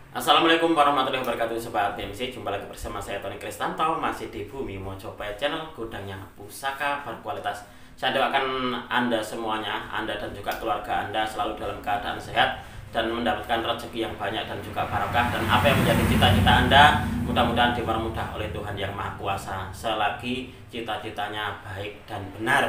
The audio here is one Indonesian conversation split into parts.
Assalamualaikum warahmatullahi wabarakatuh Sobat PMC. Jumpa lagi bersama saya Tony Kristanto, masih di Bumi Mojopahit Channel, gudangnya pusaka berkualitas. Saya doakan Anda semuanya, Anda dan juga keluarga Anda selalu dalam keadaan sehat dan mendapatkan rezeki yang banyak dan juga barokah. Dan apa yang menjadi cita-cita Anda mudah-mudahan dipermudah oleh Tuhan Yang Maha Kuasa, selagi cita-citanya baik dan benar.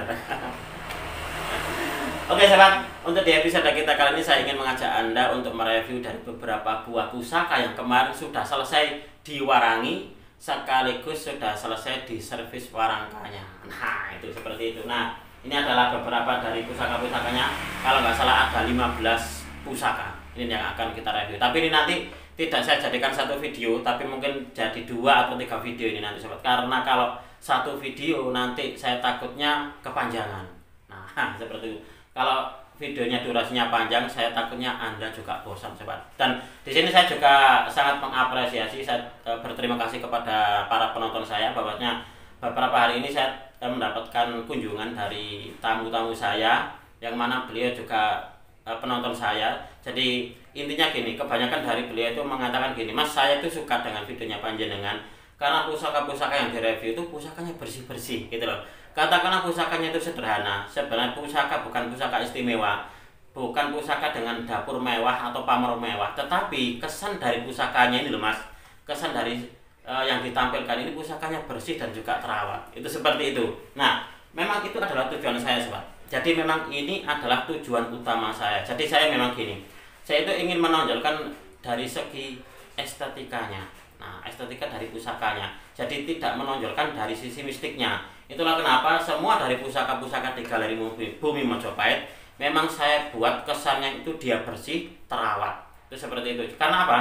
Oke sahabat, untuk di episode kita kali ini saya ingin mengajak Anda untuk mereview dari beberapa buah pusaka yang kemarin sudah selesai diwarangi sekaligus sudah selesai di servis warangkanya. Nah itu seperti itu. Nah ini adalah beberapa dari pusaka-pusakanya. Kalau nggak salah ada 15 pusaka ini yang akan kita review. Tapi ini nanti tidak saya jadikan satu video, tapi mungkin jadi 2 atau 3 video ini nanti sahabat. Karena kalau satu video nanti saya takutnya kepanjangan. Nah seperti itu. Kalau videonya durasinya panjang, saya takutnya Anda juga bosan, sobat. Dan di sini saya juga sangat mengapresiasi, saya berterima kasih kepada para penonton saya, bahwasanya beberapa hari ini saya mendapatkan kunjungan dari tamu-tamu saya, yang mana beliau juga penonton saya. Jadi intinya gini, kebanyakan dari beliau itu mengatakan gini, Mas, saya itu suka dengan videonya panjenengan karena pusaka-pusaka yang direview itu pusakanya bersih-bersih gitu loh. Katakanlah pusakanya itu sederhana, sebenarnya pusaka bukan pusaka istimewa, bukan pusaka dengan dapur mewah atau pamor mewah, tetapi kesan dari pusakanya ini loh Mas, kesan dari yang ditampilkan ini pusakanya bersih dan juga terawat. Itu seperti itu. Nah, memang itu adalah tujuan saya sobat. Jadi memang ini adalah tujuan utama saya. Jadi saya memang gini, saya itu ingin menonjolkan dari segi estetikanya. Nah, estetika dari pusakanya. Jadi tidak menonjolkan dari sisi mistiknya. Itulah kenapa semua dari pusaka-pusaka di Galeri Bumi Mojopahit memang saya buat kesannya itu dia bersih, terawat. Itu seperti itu. Karena apa?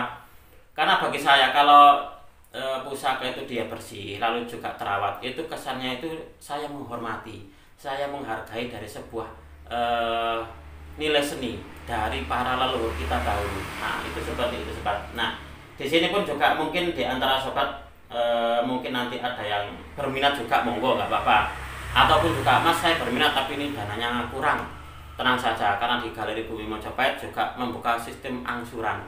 Karena bagi saya kalau pusaka itu dia bersih, lalu juga terawat, itu kesannya itu saya menghormati, saya menghargai dari sebuah nilai seni dari para leluhur kita dahulu. Nah, itu seperti itu sobat. Nah, di sini pun juga mungkin di antara sobat mungkin nanti ada yang berminat juga, monggo nggak apa-apa. Ataupun juga Mas, saya berminat tapi ini dananya kurang. Tenang saja, karena di Galeri Bumi Mojopahit juga membuka sistem angsuran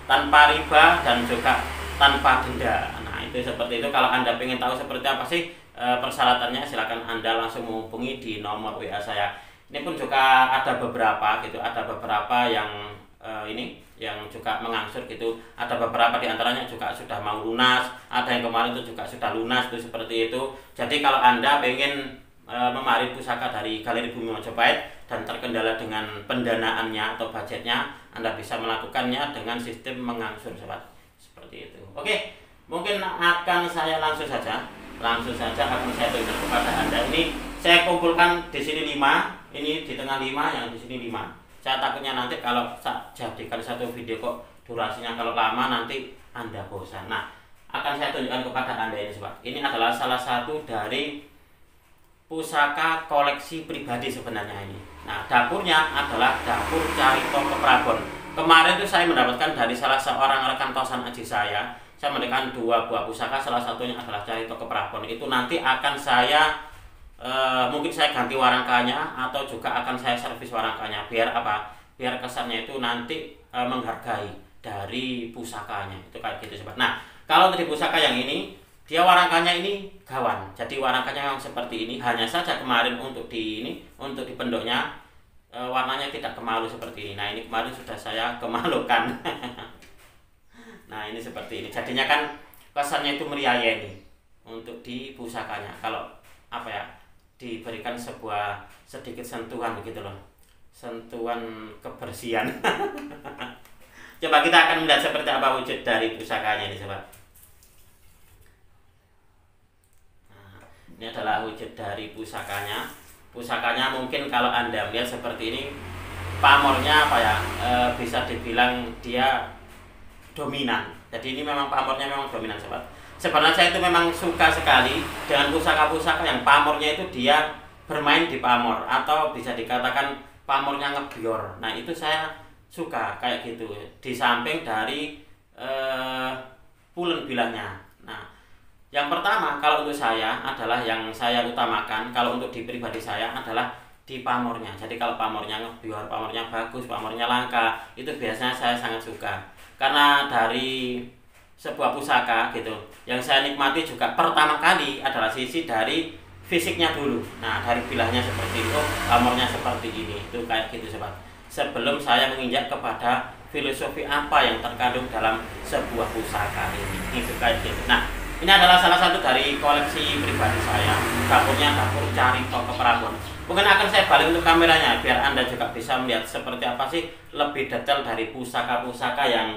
tanpa riba dan juga tanpa denda. Nah itu seperti itu. Kalau Anda ingin tahu seperti apa sih persyaratannya, silakan Anda langsung menghubungi di nomor WA saya. Ini pun juga ada beberapa gitu, ada beberapa yang ini yang juga mengangsur gitu. Ada beberapa diantaranya juga sudah mau lunas, ada yang kemarin itu juga sudah lunas, itu seperti itu. Jadi kalau Anda pengen memarit pusaka dari Galeri Bumi Mojopahit dan terkendala dengan pendanaannya atau budgetnya, Anda bisa melakukannya dengan sistem mengangsur sobat. Seperti itu. Oke, mungkin akan saya langsung saja akan saya tunjukkan kepada Anda. Ini saya kumpulkan di sini 5, ini di tengah 5, yang di sini 5. Saya takutnya nanti kalau jadikan satu video kok durasinya kalau lama nanti Anda bosan. Nah, akan saya tunjukkan kepada Anda ini sobat. Ini adalah salah satu dari pusaka koleksi pribadi sebenarnya ini. Nah, dapurnya adalah dapur Carito Keprabon. Kemarin itu saya mendapatkan dari salah seorang rekan tosan aji saya. Saya mendapatkan 2 buah pusaka, salah satunya adalah Carito Keprabon. Itu nanti akan saya mungkin saya ganti warangkanya atau juga akan saya servis warangkanya. Biar apa? Biar kesannya itu nanti menghargai dari pusakanya. Itu kayak gitu sobat. Nah, kalau dari pusaka yang ini, dia warangkanya ini gawan. Jadi warangkanya yang seperti ini. Hanya saja kemarin untuk untuk di pendoknya warnanya tidak kemalu seperti ini. Nah, ini kemarin sudah saya kemalukan. Nah, ini seperti ini. Jadinya kan kesannya itu meriayeni untuk di pusakanya. Kalau apa ya? Diberikan sebuah sedikit sentuhan begitu loh, sentuhan kebersihan. Coba kita akan melihat seperti apa wujud dari pusakanya ini sobat. Nah, ini adalah wujud dari pusakanya. Pusakanya mungkin kalau Anda melihat seperti ini, pamornya apa ya, bisa dibilang dia dominan. Jadi ini memang pamornya memang dominan sobat. Sebenarnya saya itu memang suka sekali dengan pusaka-pusaka yang pamornya itu dia bermain di pamor, atau bisa dikatakan pamornya ngebior. Nah itu saya suka kayak gitu. Di samping dari pulen bilangnya. Nah yang pertama kalau untuk saya adalah yang saya utamakan, kalau untuk di pribadi saya adalah di pamornya. Jadi kalau pamornya ngebior, pamornya bagus, pamornya langka, itu biasanya saya sangat suka. Karena dari sebuah pusaka gitu, yang saya nikmati juga pertama kali adalah sisi dari fisiknya dulu. Nah, dari bilahnya seperti itu, pamornya seperti ini, itu kayak gitu sobat. Sebelum saya menginjak kepada filosofi apa yang terkandung dalam sebuah pusaka ini, itu kayak gitu. Nah, ini adalah salah satu dari koleksi pribadi saya, dapurnya dapur Carito Keperabuan. Mungkin akan saya balik untuk kameranya biar Anda juga bisa melihat seperti apa sih lebih detail dari pusaka-pusaka yang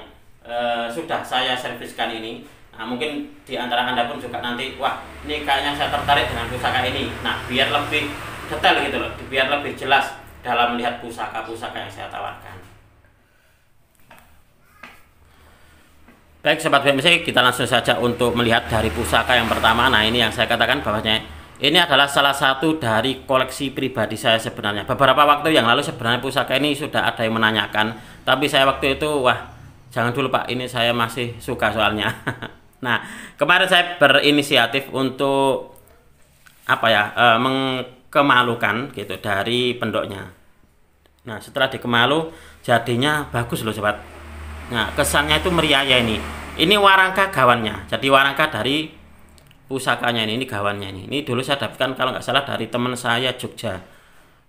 sudah saya serviskan ini. Nah, mungkin di antara Anda pun juga nanti, wah ini kayaknya saya tertarik dengan pusaka ini. Nah, biar lebih detail gitu loh, biar lebih jelas dalam melihat pusaka-pusaka yang saya tawarkan. Baik Sobat BMC, kita langsung saja untuk melihat dari pusaka yang pertama. Nah, ini yang saya katakan bahwasanya ini adalah salah satu dari koleksi pribadi saya sebenarnya. Beberapa waktu yang lalu sebenarnya pusaka ini sudah ada yang menanyakan, tapi saya waktu itu, wah jangan dulu Pak, ini saya masih suka soalnya. Nah, kemarin saya berinisiatif untuk apa ya, mengkemalukan gitu dari pendoknya. Nah, setelah dikemalu jadinya bagus loh sobat. Nah, kesannya itu meriah ya ini. Ini warangka gawannya. Jadi warangka dari pusakanya ini gawannya ini. Ini dulu saya dapatkan kalau nggak salah dari teman saya Jogja.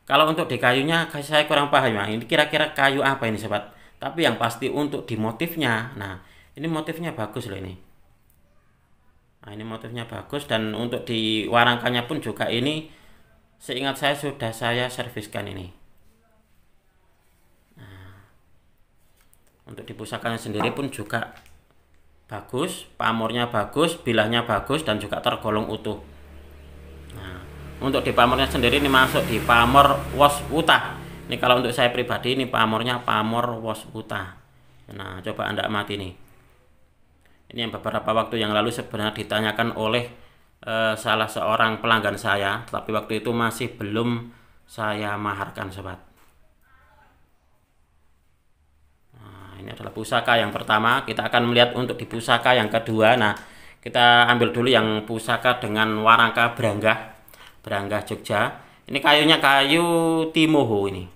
Kalau untuk di kayunya saya kurang paham ya. Ini kira-kira kayu apa ini sobat? Tapi yang pasti untuk di motifnya, nah ini motifnya bagus loh ini. Nah ini motifnya bagus, dan untuk di warangkanya pun juga ini seingat saya sudah saya serviskan ini. Nah, untuk di pusakanya sendiri pun juga bagus, pamornya bagus, bilahnya bagus, dan juga tergolong utuh. Nah, untuk di pamornya sendiri ini masuk di pamor wos utah. Ini kalau untuk saya pribadi ini pamornya pamor wos utah. Nah, coba Anda amati nih. Ini yang beberapa waktu yang lalu sebenarnya ditanyakan oleh salah seorang pelanggan saya, tapi waktu itu masih belum saya maharkan sobat. Nah, ini adalah pusaka yang pertama. Kita akan melihat untuk di pusaka yang kedua. Nah, kita ambil dulu yang pusaka dengan warangka Branggah Jogja. Ini kayunya kayu Timoho ini.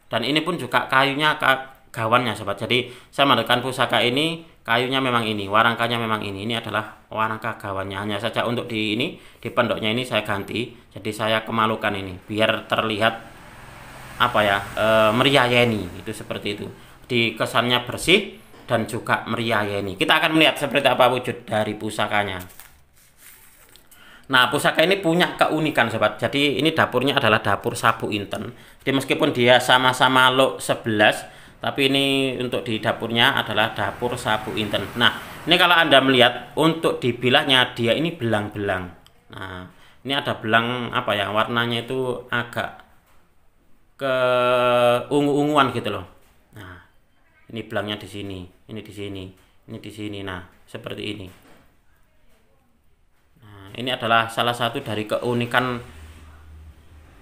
Dan ini pun juga kayunya gawannya sobat. Jadi saya menggunakan pusaka ini, kayunya memang ini, warangkanya memang ini. Ini adalah warangka gawannya. Hanya saja untuk di ini, di pendoknya ini saya ganti. Jadi saya kemalukan ini biar terlihat apa ya, meriah yeni. Itu seperti itu. Di kesannya bersih dan juga meriah yeni. Kita akan melihat seperti apa wujud dari pusakanya. Nah, pusaka ini punya keunikan sobat. Jadi ini dapurnya adalah dapur Sabu Inten. Jadi meskipun dia sama-sama lot 11, tapi ini untuk di dapurnya adalah dapur Sabu Inten. Nah, ini kalau Anda melihat untuk di bilahnya dia ini belang-belang. Nah, ini ada belang apa ya, warnanya itu agak ke ungu-unguan gitu loh. Nah, ini belangnya di sini, ini di sini, ini di sini. Nah, seperti ini. Ini adalah salah satu dari keunikan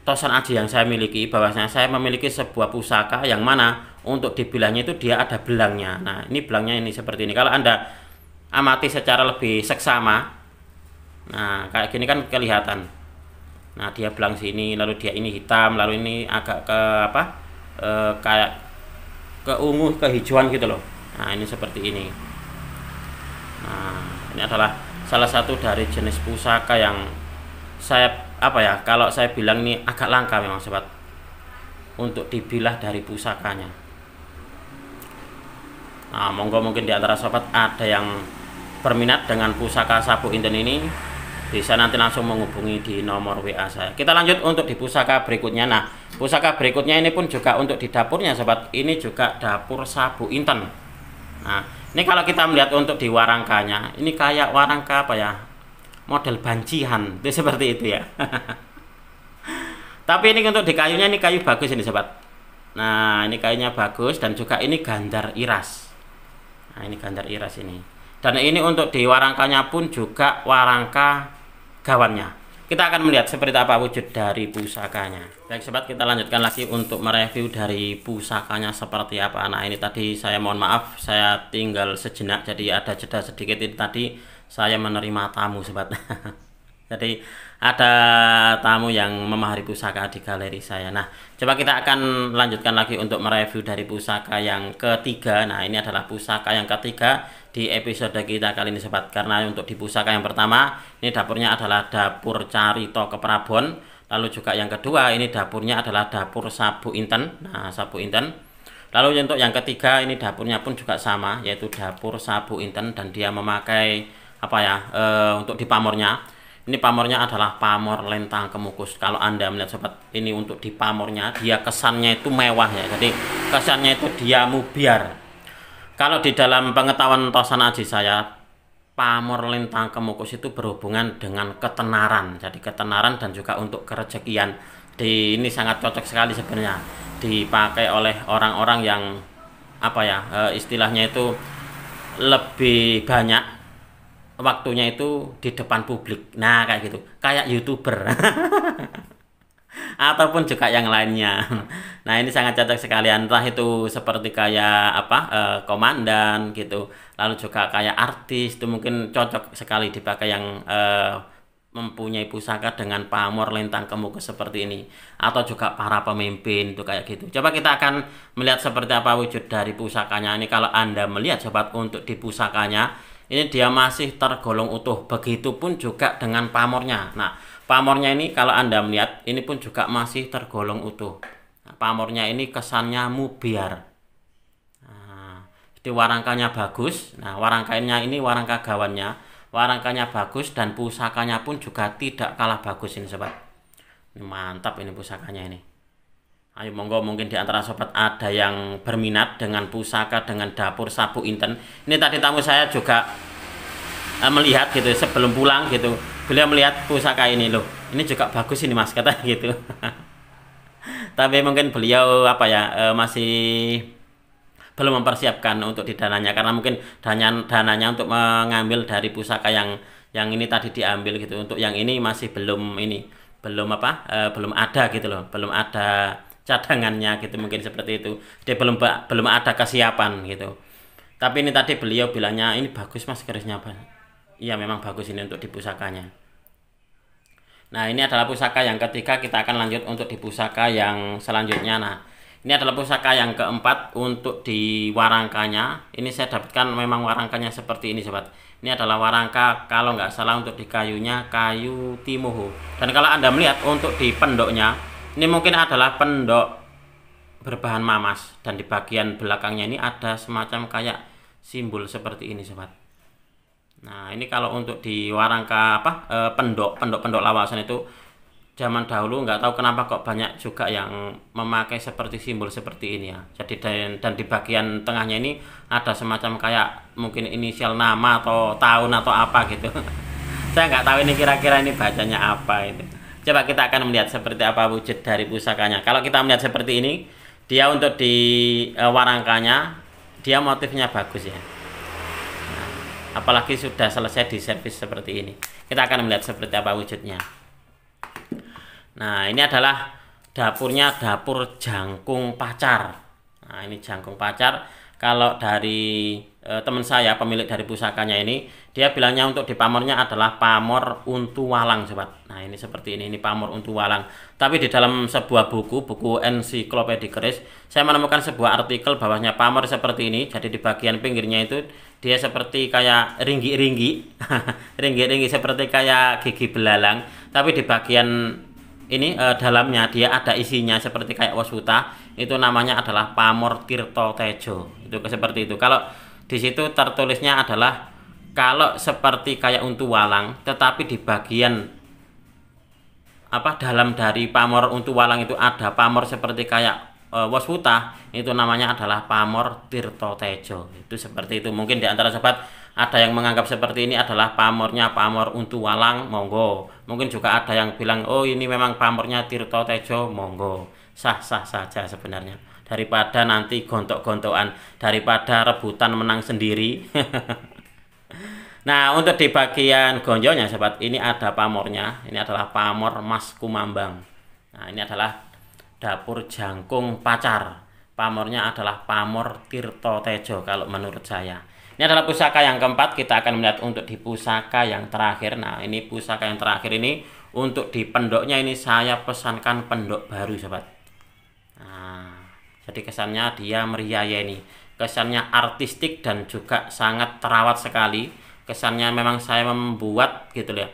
Tosan Aji yang saya miliki, bahwasanya saya memiliki sebuah pusaka yang mana untuk di bilahnya itu dia ada belangnya. Nah, ini belangnya ini seperti ini. Kalau Anda amati secara lebih seksama, nah kayak gini kan kelihatan. Nah, dia belang sini, lalu dia ini hitam, lalu ini agak ke apa? Kayak ke ungu, kehijauan gitu loh. Nah, ini seperti ini. Nah, ini adalah salah satu dari jenis pusaka yang saya apa ya, kalau saya bilang ini agak langka memang sobat untuk dibilah dari pusakanya. Nah, monggo mungkin di antara sobat ada yang berminat dengan pusaka Sabu Inten ini, bisa nanti langsung menghubungi di nomor WA saya. Kita lanjut untuk di pusaka berikutnya. Nah, pusaka berikutnya ini pun juga untuk di dapurnya sobat. Ini juga dapur Sabu Inten. Nah, ini kalau kita melihat untuk di warangkanya, ini kayak warangka apa ya, model bancihan, itu seperti itu ya. Tapi ini untuk di kayunya ini kayu bagus ini sobat. Nah, ini kayunya bagus dan juga ini gandar iras. Nah, ini gandar iras ini. Dan ini untuk di warangkanya pun juga warangka gawannya. Kita akan melihat seperti apa wujud dari pusakanya. Baik sobat, kita lanjutkan lagi untuk mereview dari pusakanya seperti apa. Nah, ini tadi saya mohon maaf, saya tinggal sejenak, jadi ada jeda sedikit. Ini tadi saya menerima tamu sobat. Jadi ada tamu yang memahari pusaka di galeri saya. Nah, coba kita akan lanjutkan lagi untuk mereview dari pusaka yang ketiga. Nah, ini adalah pusaka yang ketiga di episode kita kali ini sobat. Karena untuk di pusaka yang pertama, ini dapurnya adalah dapur Carito Keprabon. Lalu juga yang kedua, ini dapurnya adalah dapur Sabu Inten. Nah, Sabu Inten. Lalu untuk yang ketiga, ini dapurnya pun juga sama, yaitu dapur Sabu Inten, dan dia memakai apa ya, untuk di pamornya. Ini pamornya adalah pamor lentang kemukus. Kalau Anda melihat sobat, ini untuk di pamornya, dia kesannya itu mewah ya. Jadi kesannya itu dia mubiar. Kalau di dalam pengetahuan Tosan Aji saya, pamor lentang kemukus itu berhubungan dengan ketenaran. Jadi ketenaran dan juga untuk kerezekian. Ini sangat cocok sekali sebenarnya dipakai oleh orang-orang yang apa ya, istilahnya itu lebih banyak waktunya itu di depan publik. Nah, kayak gitu, kayak YouTuber ataupun juga yang lainnya. Nah, ini sangat cocok sekali, entah itu seperti kayak apa, komandan gitu, lalu juga kayak artis, itu mungkin cocok sekali dipakai yang mempunyai pusaka dengan pamor lentang kemukus seperti ini, atau juga para pemimpin itu kayak gitu. Coba kita akan melihat seperti apa wujud dari pusakanya. Ini kalau Anda melihat sobat, untuk di pusakanya ini dia masih tergolong utuh, begitupun juga dengan pamornya. Nah, pamornya ini kalau Anda melihat, ini pun juga masih tergolong utuh. Nah, pamornya ini kesannya mubiar. Nah, jadi warangkanya bagus. Nah, warangkanya ini warangka gawannya, warangkanya bagus, dan pusakanya pun juga tidak kalah bagus ini sobat. Ini mantap ini pusakanya ini. Ayo monggo, mungkin di antara sobat ada yang berminat dengan pusaka dengan dapur Sabu Inten. Ini tadi tamu saya juga melihat gitu sebelum pulang gitu. Beliau melihat pusaka ini, loh, ini juga bagus ini Mas, kata gitu. Tapi mungkin beliau apa ya, masih belum mempersiapkan untuk didananya, karena mungkin dananya untuk mengambil dari pusaka yang ini tadi diambil gitu. Untuk yang ini masih belum belum ada gitu loh, belum ada cadangannya gitu, mungkin seperti itu. Dia belum ada kesiapan gitu. Tapi ini tadi beliau bilangnya ini bagus Mas garisnya apa? Iya, memang bagus ini untuk di pusakanya. Nah, ini adalah pusaka yang ketiga. Kita akan lanjut untuk di pusaka yang selanjutnya. Nah, ini adalah pusaka yang keempat untuk di warangkanya. Ini saya dapatkan memang warangkanya seperti ini sobat. Ini adalah warangka, kalau nggak salah untuk di kayunya kayu Timoho. Dan kalau Anda melihat untuk di pendoknya, ini mungkin adalah pendok berbahan mamas. Dan di bagian belakangnya ini ada semacam kayak simbol seperti ini sobat. Nah, ini kalau untuk di warangka apa, pendok lawasan itu zaman dahulu nggak tahu kenapa kok banyak juga yang memakai seperti simbol seperti ini ya. Jadi dan di bagian tengahnya ini ada semacam kayak mungkin inisial nama atau tahun atau apa gitu. Saya nggak tahu ini kira-kira ini bacanya apa itu. Coba kita akan melihat seperti apa wujud dari pusakanya. Kalau kita melihat seperti ini, dia untuk di warangkanya dia motifnya bagus ya. Nah, apalagi sudah selesai di servis seperti ini. Kita akan melihat seperti apa wujudnya. Nah, ini adalah dapurnya, dapur Jangkung Pacar. Nah, ini Jangkung Pacar. Kalau dari teman saya, pemilik dari pusakanya ini, dia bilangnya untuk di pamornya adalah pamor untu walang sobat. Nah, ini seperti ini pamor untu walang. Tapi di dalam sebuah buku ensiklopedia keris, saya menemukan sebuah artikel bahwasanya pamor seperti ini. Jadi di bagian pinggirnya itu dia seperti kayak ringgi-ringgi. Ringgi-ringgi seperti kayak gigi belalang. Tapi di bagian ini dalamnya dia ada isinya seperti kayak waswuta, itu namanya adalah pamor Tirto Tejo. Itu seperti itu. Kalau di situ tertulisnya adalah kalau seperti kayak untu walang, tetapi di bagian apa dalam dari pamor untu walang itu ada pamor seperti kayak waswuta, itu namanya adalah pamor Tirto Tejo. Itu seperti itu. Mungkin di antara sobat ada yang menganggap seperti ini adalah pamornya pamor untu walang, monggo. Mungkin juga ada yang bilang, oh ini memang pamornya Tirto Tejo, monggo. Sah-sah saja sebenarnya. Daripada nanti gontok-gontokan, daripada rebutan menang sendiri. Nah, untuk di bagian gonjonya sobat, ini ada pamornya. Ini adalah pamor Mas Kumambang. Nah, ini adalah dapur Jangkung Pacar. Pamornya adalah pamor Tirto Tejo kalau menurut saya. Ini adalah pusaka yang keempat. Kita akan melihat untuk di pusaka yang terakhir. Nah, ini pusaka yang terakhir ini untuk di pendoknya ini saya pesankan pendok baru, sobat. Nah, jadi kesannya dia meriah ya ini. Kesannya artistik dan juga sangat terawat sekali. Kesannya memang saya membuat gitu ya.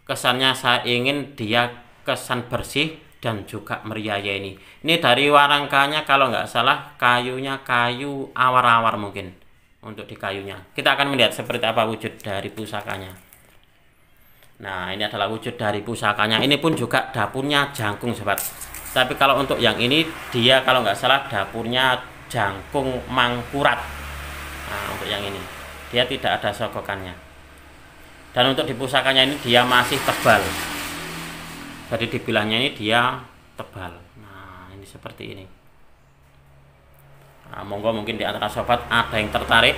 Kesannya saya ingin dia kesan bersih dan juga meriah ya ini. Ini dari warangkanya kalau nggak salah kayunya kayu awar-awar mungkin untuk di kayunya. Kita akan melihat seperti apa wujud dari pusakanya. Nah, ini adalah wujud dari pusakanya. Ini pun juga dapurnya jangkung, sobat. Tapi kalau untuk yang ini dia kalau nggak salah dapurnya jangkung mangkurat. Nah, untuk yang ini dia tidak ada sogokannya. Dan untuk di pusakanya ini dia masih tebal. Jadi dibilangnya ini dia tebal. Nah, ini seperti ini. Nah, monggo mungkin di antara sobat ada yang tertarik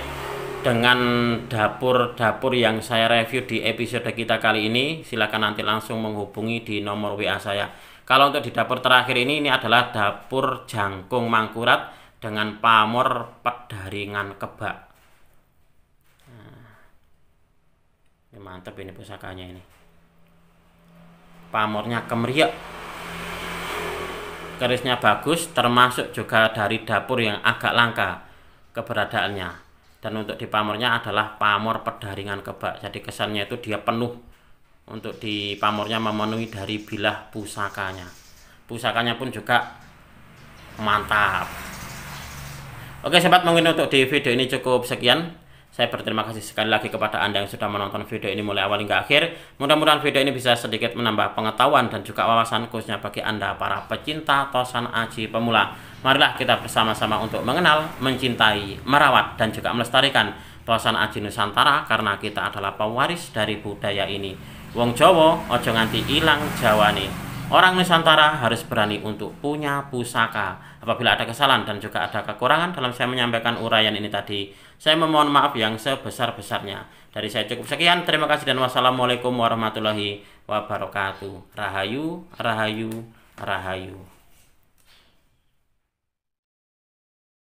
dengan dapur-dapur yang saya review di episode kita kali ini, silakan nanti langsung menghubungi di nomor WA saya. Kalau untuk di dapur terakhir ini adalah dapur jangkung mangkurat dengan pamor pedaringan kebak. Nah, ini mantap ini pusakanya ini. Pamornya kemeriak, kerisnya bagus, termasuk juga dari dapur yang agak langka keberadaannya. Dan untuk di pamornya adalah pamor pedaringan kebak. Jadi kesannya itu dia penuh. Untuk di pamornya memenuhi dari bilah pusakanya. Pusakanya pun juga mantap. Oke sobat, mungkin untuk di video ini cukup sekian. Saya berterima kasih sekali lagi kepada Anda yang sudah menonton video ini mulai awal hingga akhir. Mudah-mudahan video ini bisa sedikit menambah pengetahuan dan juga wawasan khususnya bagi Anda para pecinta tosan aji pemula. Marilah kita bersama-sama untuk mengenal, mencintai, merawat, dan juga melestarikan tosan aji Nusantara karena kita adalah pewaris dari budaya ini. Wong Jawa ojo nganti ilang jawane. Orang Nusantara harus berani untuk punya pusaka. Apabila ada kesalahan dan juga ada kekurangan dalam saya menyampaikan uraian ini tadi, saya memohon maaf yang sebesar-besarnya. Dari saya cukup sekian. Terima kasih dan wassalamualaikum warahmatullahi wabarakatuh. Rahayu, rahayu, rahayu.